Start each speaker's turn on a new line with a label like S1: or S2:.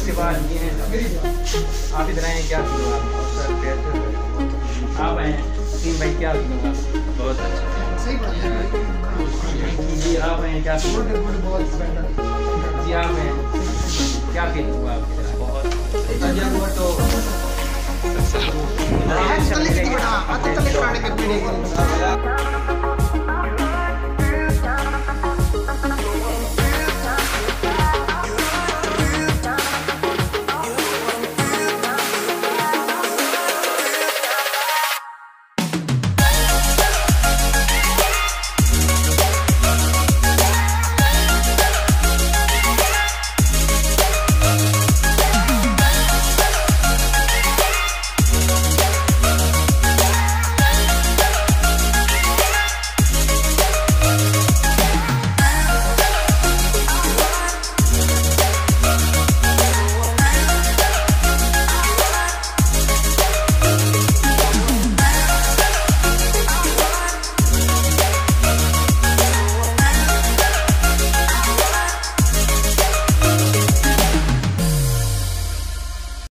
S1: उसके बाद ये आप इधर आए क्या फील हुआ? आप आए तीन भाई क्या फील हुआ?
S2: बहुत अच्छा।
S3: सही बात है
S1: जी आप आए क्या फील हुआ?
S3: बहुत बेटर
S1: जी आप आए क्या फील हुआ आपकी तरह?
S2: बहुत
S1: जब हुआ तो
S3: है चले किती बेटा आता चले काढ के पीडी